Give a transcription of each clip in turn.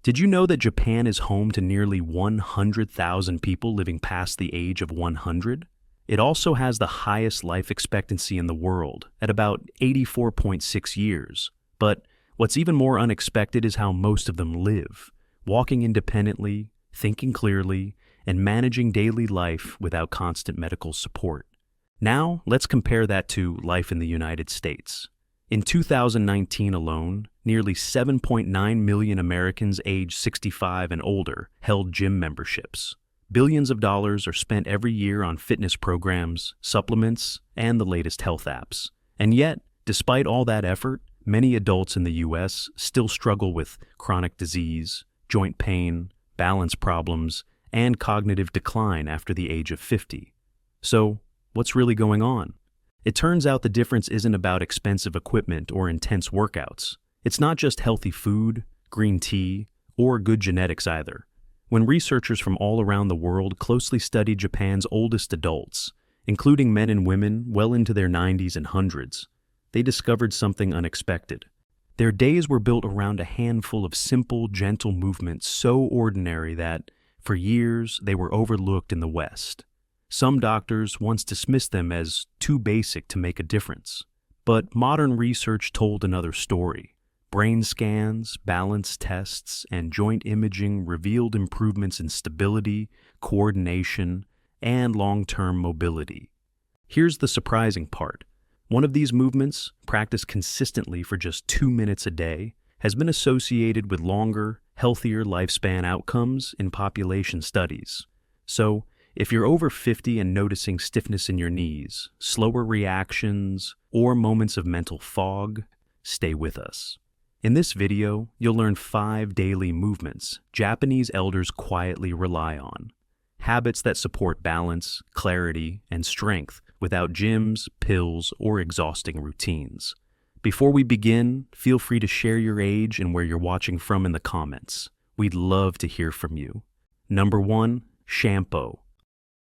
Did you know that Japan is home to nearly 100,000 people living past the age of 100? It also has the highest life expectancy in the world, at about 84.6 years. But what's even more unexpected is how most of them live, walking independently, thinking clearly, and managing daily life without constant medical support. Now, let's compare that to life in the United States. In 2019 alone, nearly 7.9 million Americans aged 65 and older held gym memberships. Billions of dollars are spent every year on fitness programs, supplements, and the latest health apps. And yet, despite all that effort, many adults in the U.S. still struggle with chronic disease, joint pain, balance problems, and cognitive decline after the age of 50. So, what's really going on? It turns out the difference isn't about expensive equipment or intense workouts. It's not just healthy food, green tea, or good genetics either. When researchers from all around the world closely studied Japan's oldest adults, including men and women well into their 90s and hundreds, they discovered something unexpected. Their days were built around a handful of simple, gentle movements so ordinary that, for years, they were overlooked in the West. Some doctors once dismissed them as too basic to make a difference. But modern research told another story. Brain scans, balance tests, and joint imaging revealed improvements in stability, coordination, and long-term mobility. Here's the surprising part. One of these movements, practiced consistently for just 2 minutes a day, has been associated with longer, healthier lifespan outcomes in population studies. So, if you're over 50 and noticing stiffness in your knees, slower reactions, or moments of mental fog, stay with us. In this video, you'll learn 5 daily movements Japanese elders quietly rely on. Habits that support balance, clarity, and strength without gyms, pills, or exhausting routines. Before we begin, feel free to share your age and where you're watching from in the comments. We'd love to hear from you. Number 1, Shampo.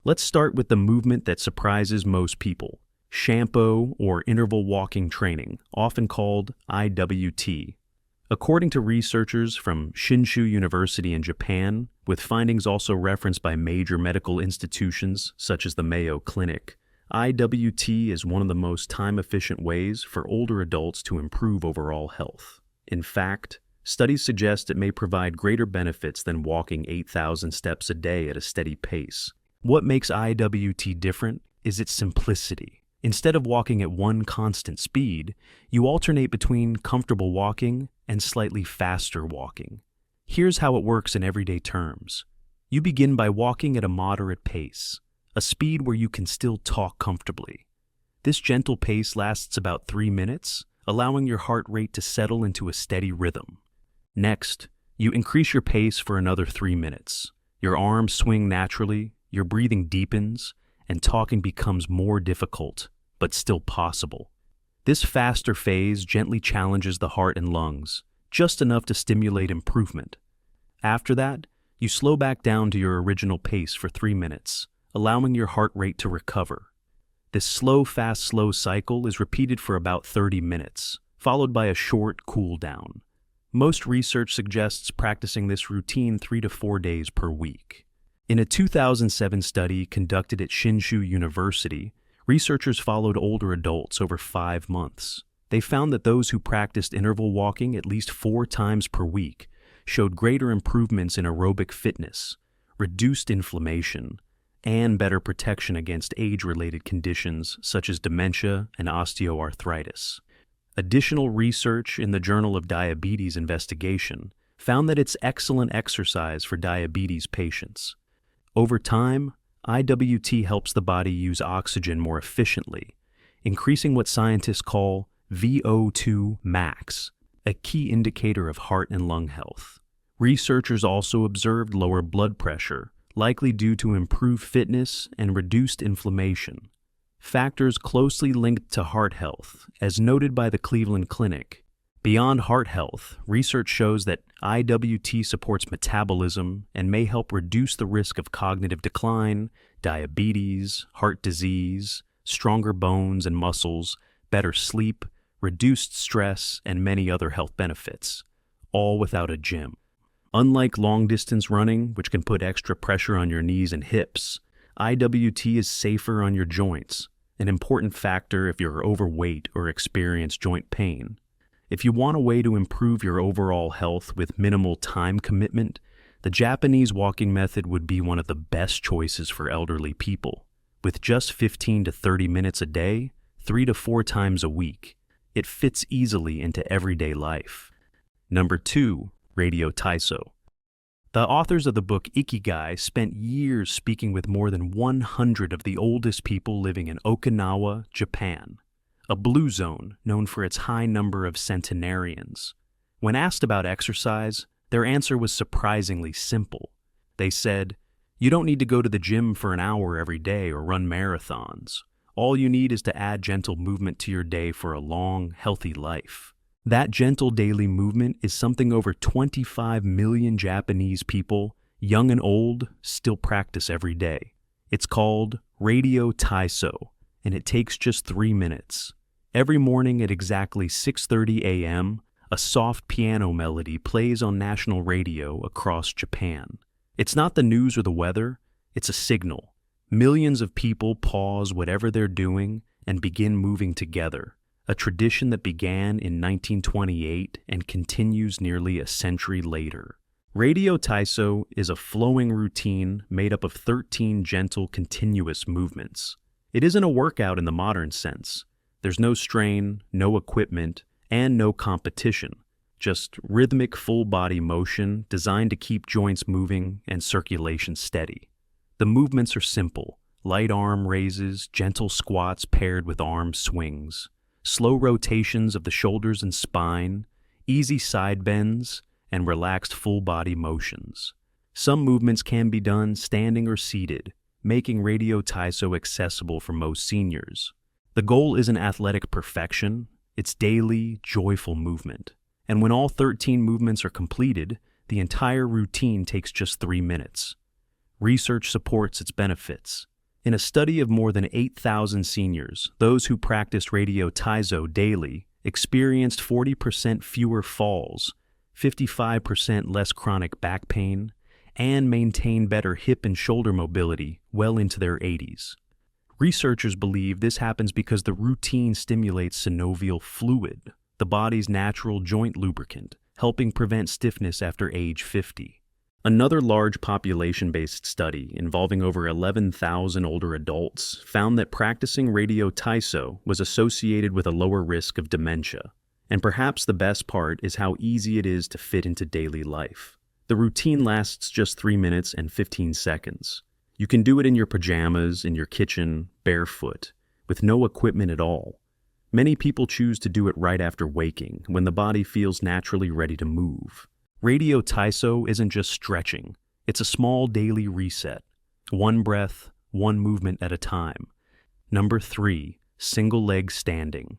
Let's start with the movement that surprises most people, Shampo or interval walking training, often called IWT. According to researchers from Shinshu University in Japan, with findings also referenced by major medical institutions such as the Mayo Clinic, IWT is one of the most time-efficient ways for older adults to improve overall health. In fact, studies suggest it may provide greater benefits than walking 8,000 steps a day at a steady pace. What makes IWT different is its simplicity. Instead of walking at one constant speed, you alternate between comfortable walking and slightly faster walking. Here's how it works in everyday terms. You begin by walking at a moderate pace, a speed where you can still talk comfortably. This gentle pace lasts about 3 minutes, allowing your heart rate to settle into a steady rhythm. Next, you increase your pace for another 3 minutes. Your arms swing naturally, your breathing deepens, and talking becomes more difficult, but still possible. This faster phase gently challenges the heart and lungs, just enough to stimulate improvement. After that, you slow back down to your original pace for 3 minutes, allowing your heart rate to recover. This slow, fast, slow cycle is repeated for about 30 minutes, followed by a short cool down. Most research suggests practicing this routine 3 to 4 days per week. In a 2007 study conducted at Shinshu University, researchers followed older adults over 5 months. They found that those who practiced interval walking at least 4 times per week showed greater improvements in aerobic fitness, reduced inflammation, and better protection against age-related conditions such as dementia and osteoarthritis. Additional research in the Journal of Diabetes Investigation found that it's excellent exercise for diabetes patients. Over time, IWT helps the body use oxygen more efficiently, increasing what scientists call VO2 max, a key indicator of heart and lung health. Researchers also observed lower blood pressure, likely due to improved fitness and reduced inflammation. Factors closely linked to heart health, as noted by the Cleveland Clinic. Beyond heart health, research shows that IWT supports metabolism and may help reduce the risk of cognitive decline, diabetes, heart disease, stronger bones and muscles, better sleep, reduced stress, and many other health benefits, all without a gym. Unlike long-distance running, which can put extra pressure on your knees and hips, IWT is safer on your joints, an important factor if you're overweight or experience joint pain. If you want a way to improve your overall health with minimal time commitment, the Japanese walking method would be one of the best choices for elderly people. With just 15 to 30 minutes a day, 3 to 4 times a week, it fits easily into everyday life. Number 2, Radio Taiso. The authors of the book Ikigai spent years speaking with more than 100 of the oldest people living in Okinawa, Japan, a blue zone known for its high number of centenarians. When asked about exercise, their answer was surprisingly simple. They said, "You don't need to go to the gym for an hour every day or run marathons. All you need is to add gentle movement to your day for a long, healthy life." That gentle daily movement is something over 25 million Japanese people, young and old, still practice every day. It's called Radio Taiso, and it takes just 3 minutes. Every morning at exactly 6:30 a.m., a soft piano melody plays on national radio across Japan. It's not the news or the weather, it's a signal. Millions of people pause whatever they're doing and begin moving together, a tradition that began in 1928 and continues nearly a century later. Radio Taiso is a flowing routine made up of 13 gentle, continuous movements. It isn't a workout in the modern sense. There's no strain, no equipment, and no competition. Just rhythmic full-body motion designed to keep joints moving and circulation steady. The movements are simple: light arm raises, gentle squats paired with arm swings, slow rotations of the shoulders and spine, easy side bends, and relaxed full-body motions. Some movements can be done standing or seated, making Radio Taiso accessible for most seniors. The goal isn't athletic perfection, it's daily, joyful movement. And when all 13 movements are completed, the entire routine takes just 3 minutes. Research supports its benefits. In a study of more than 8,000 seniors, those who practiced Radio Taiso daily experienced 40% fewer falls, 55% less chronic back pain, and maintained better hip and shoulder mobility well into their 80s. Researchers believe this happens because the routine stimulates synovial fluid, the body's natural joint lubricant, helping prevent stiffness after age 50. Another large population-based study involving over 11,000 older adults found that practicing Radio Taiso was associated with a lower risk of dementia. And perhaps the best part is how easy it is to fit into daily life. The routine lasts just 3 minutes and 15 seconds. You can do it in your pajamas, in your kitchen, barefoot, with no equipment at all. Many people choose to do it right after waking, when the body feels naturally ready to move. Radio Taiso isn't just stretching, it's a small daily reset. One breath, one movement at a time. Number 3, single leg standing.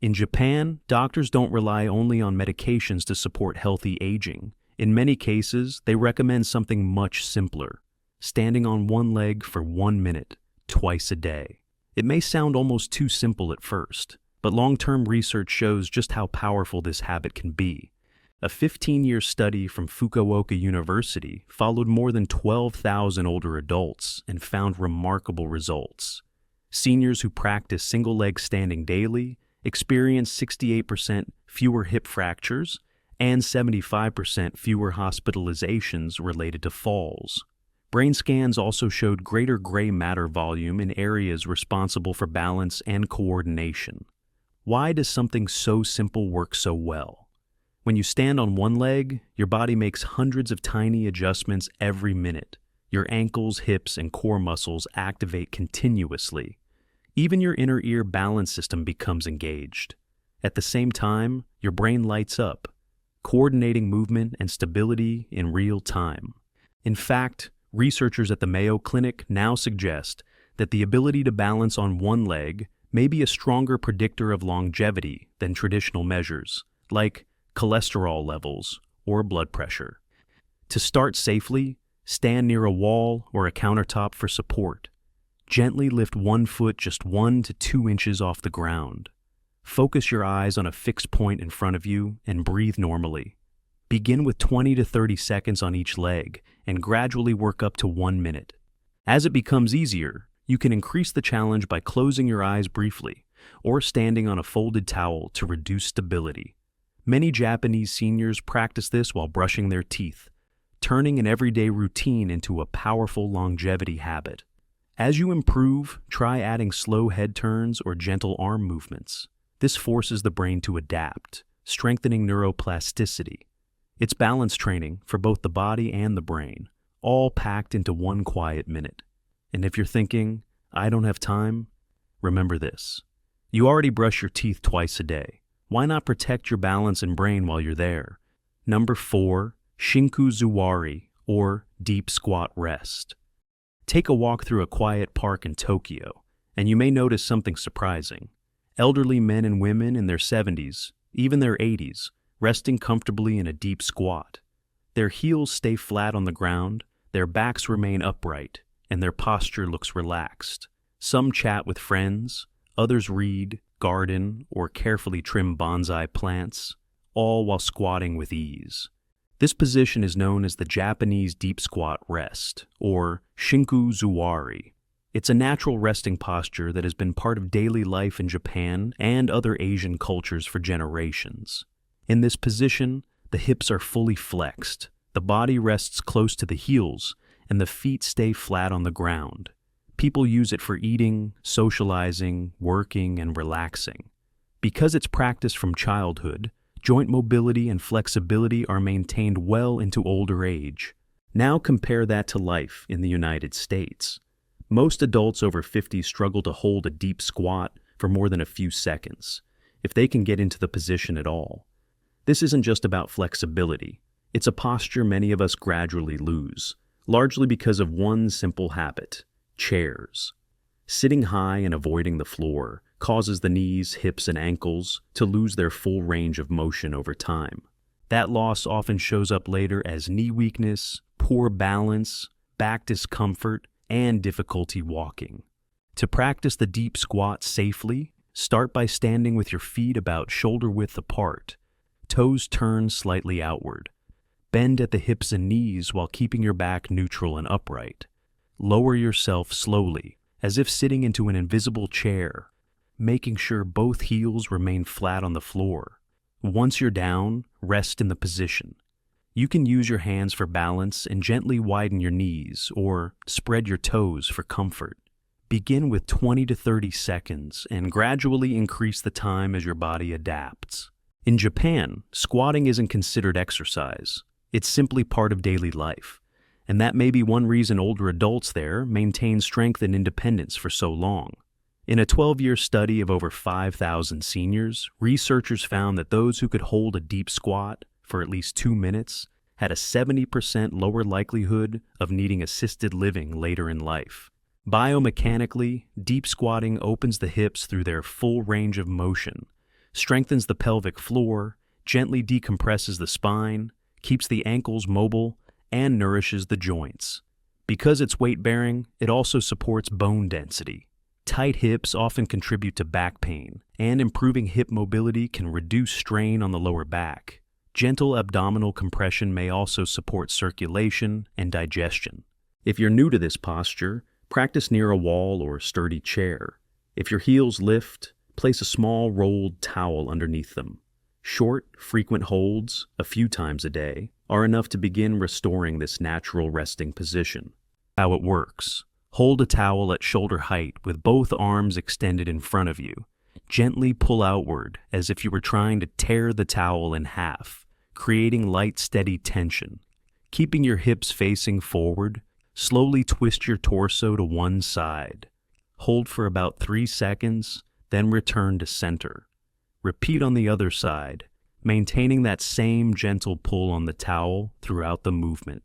In Japan, doctors don't rely only on medications to support healthy aging. In many cases, they recommend something much simpler: standing on one leg for 1 minute, twice a day. It may sound almost too simple at first, but long-term research shows just how powerful this habit can be. A 15-year study from Fukuoka University followed more than 12,000 older adults and found remarkable results. Seniors who practice single-leg standing daily experienced 68% fewer hip fractures and 75% fewer hospitalizations related to falls. Brain scans also showed greater gray matter volume in areas responsible for balance and coordination. Why does something so simple work so well? When you stand on one leg, your body makes hundreds of tiny adjustments every minute. Your ankles, hips, and core muscles activate continuously. Even your inner ear balance system becomes engaged. At the same time, your brain lights up, coordinating movement and stability in real time. In fact, researchers at the Mayo Clinic now suggest that the ability to balance on one leg may be a stronger predictor of longevity than traditional measures, like cholesterol levels or blood pressure. To start safely, stand near a wall or a countertop for support. Gently lift one foot just 1 to 2 inches off the ground. Focus your eyes on a fixed point in front of you and breathe normally. Begin with 20 to 30 seconds on each leg and gradually work up to 1 minute. As it becomes easier, you can increase the challenge by closing your eyes briefly or standing on a folded towel to reduce stability. Many Japanese seniors practice this while brushing their teeth, turning an everyday routine into a powerful longevity habit. As you improve, try adding slow head turns or gentle arm movements. This forces the brain to adapt, strengthening neuroplasticity. It's balance training for both the body and the brain, all packed into one quiet minute. And if you're thinking, I don't have time, remember this. You already brush your teeth twice a day. Why not protect your balance and brain while you're there? Number 4, Shinku Zuwari, or deep squat rest. Take a walk through a quiet park in Tokyo, and you may notice something surprising. Elderly men and women in their 70s, even their 80s, resting comfortably in a deep squat. Their heels stay flat on the ground, their backs remain upright, and their posture looks relaxed. Some chat with friends, others read, garden, or carefully trim bonsai plants, all while squatting with ease. This position is known as the Japanese deep squat rest, or Shinku Zuwari. It's a natural resting posture that has been part of daily life in Japan and other Asian cultures for generations. In this position, the hips are fully flexed, the body rests close to the heels, and the feet stay flat on the ground. People use it for eating, socializing, working, and relaxing. Because it's practiced from childhood, joint mobility and flexibility are maintained well into older age. Now compare that to life in the United States. Most adults over 50 struggle to hold a deep squat for more than a few seconds, if they can get into the position at all. This isn't just about flexibility. It's a posture many of us gradually lose, largely because of one simple habit: chairs. Sitting high and avoiding the floor causes the knees, hips, and ankles to lose their full range of motion over time. That loss often shows up later as knee weakness, poor balance, back discomfort, and difficulty walking. To practice the deep squat safely, start by standing with your feet about shoulder width apart, toes turned slightly outward. Bend at the hips and knees while keeping your back neutral and upright. Lower yourself slowly, as if sitting into an invisible chair, making sure both heels remain flat on the floor. Once you're down, rest in the position. You can use your hands for balance and gently widen your knees or spread your toes for comfort. Begin with 20 to 30 seconds and gradually increase the time as your body adapts. In Japan, squatting isn't considered exercise. It's simply part of daily life. And that may be one reason older adults there maintain strength and independence for so long. In a 12-year study of over 5,000 seniors, researchers found that those who could hold a deep squat for at least 2 minutes had a 70% lower likelihood of needing assisted living later in life. Biomechanically, deep squatting opens the hips through their full range of motion, strengthens the pelvic floor, gently decompresses the spine, keeps the ankles mobile, and nourishes the joints. Because it's weight-bearing, it also supports bone density. Tight hips often contribute to back pain, and improving hip mobility can reduce strain on the lower back. Gentle abdominal compression may also support circulation and digestion. If you're new to this posture, practice near a wall or sturdy chair. If your heels lift, place a small rolled towel underneath them. Short, frequent holds, a few times a day, are enough to begin restoring this natural resting position. How it works: hold a towel at shoulder height with both arms extended in front of you. Gently pull outward as if you were trying to tear the towel in half, creating light, steady tension. Keeping your hips facing forward, slowly twist your torso to one side. Hold for about 3 seconds, then return to center. Repeat on the other side, maintaining that same gentle pull on the towel throughout the movement.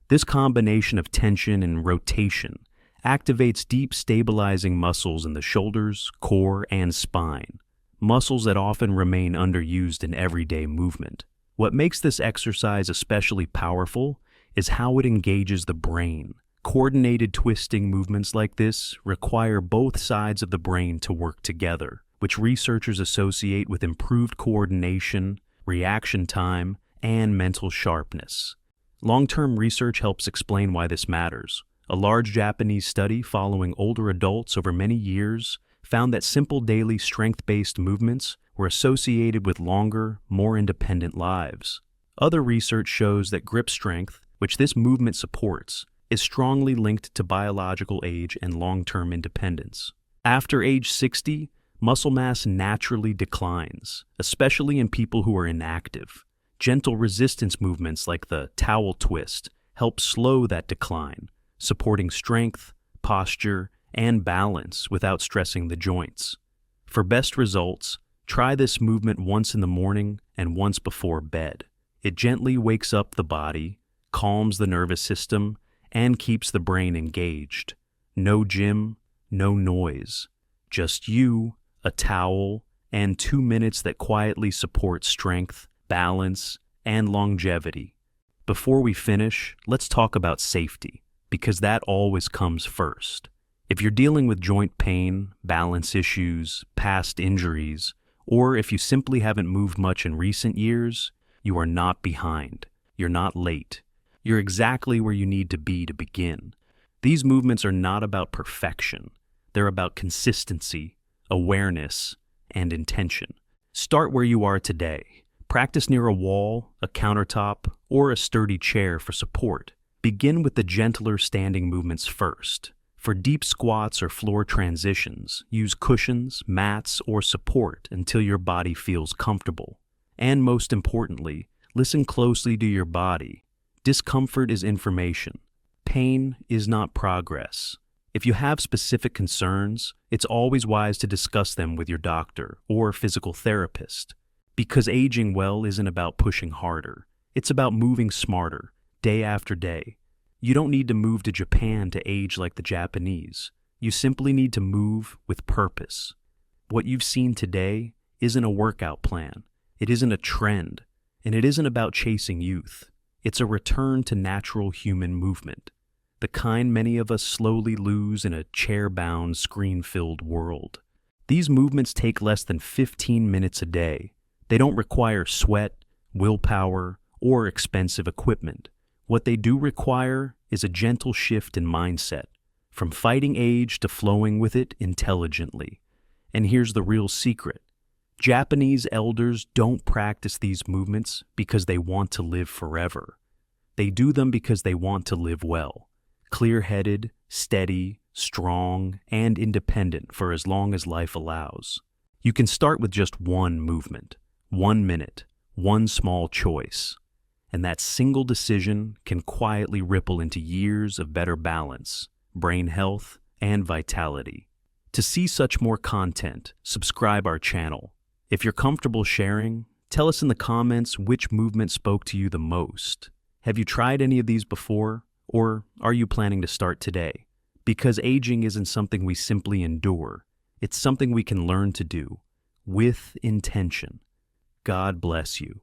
This combination of tension and rotation activates deep stabilizing muscles in the shoulders, core, and spine, muscles that often remain underused in everyday movement. What makes this exercise especially powerful is how it engages the brain. Coordinated twisting movements like this require both sides of the brain to work together, which researchers associate with improved coordination, reaction time, and mental sharpness. Long-term research helps explain why this matters. A large Japanese study following older adults over many years found that simple daily strength-based movements were associated with longer, more independent lives. Other research shows that grip strength, which this movement supports, is strongly linked to biological age and long-term independence. After age 60, muscle mass naturally declines, especially in people who are inactive. Gentle resistance movements like the towel twist help slow that decline, supporting strength, posture, and balance without stressing the joints. For best results, try this movement once in the morning and once before bed. It gently wakes up the body, calms the nervous system, and keeps the brain engaged. No gym, no noise. Just you, a towel, and 2 minutes that quietly support strength, balance, and longevity. Before we finish, let's talk about safety, because that always comes first. If you're dealing with joint pain, balance issues, past injuries, or if you simply haven't moved much in recent years, you are not behind. You're not late. You're exactly where you need to be to begin. These movements are not about perfection. They're about consistency, awareness, and intention. Start where you are today. Practice near a wall, a countertop, or a sturdy chair for support. Begin with the gentler standing movements first. For deep squats or floor transitions, use cushions, mats, or support until your body feels comfortable. And most importantly, listen closely to your body. Discomfort is information. Pain is not progress. If you have specific concerns, it's always wise to discuss them with your doctor or physical therapist. Because aging well isn't about pushing harder. It's about moving smarter, day after day. You don't need to move to Japan to age like the Japanese. You simply need to move with purpose. What you've seen today isn't a workout plan. It isn't a trend, and it isn't about chasing youth. It's a return to natural human movement, the kind many of us slowly lose in a chair-bound, screen-filled world. These movements take less than 15 minutes a day. They don't require sweat, willpower, or expensive equipment. What they do require is a gentle shift in mindset, from fighting age to flowing with it intelligently. And here's the real secret. Japanese elders don't practice these movements because they want to live forever. They do them because they want to live well, clear-headed, steady, strong, and independent for as long as life allows. You can start with just one movement, 1 minute, one small choice, and that single decision can quietly ripple into years of better balance, brain health, and vitality. To see such more content, subscribe our channel. If you're comfortable sharing, tell us in the comments which movement spoke to you the most. Have you tried any of these before, or are you planning to start today? Because aging isn't something we simply endure. It's something we can learn to do, with intention. God bless you.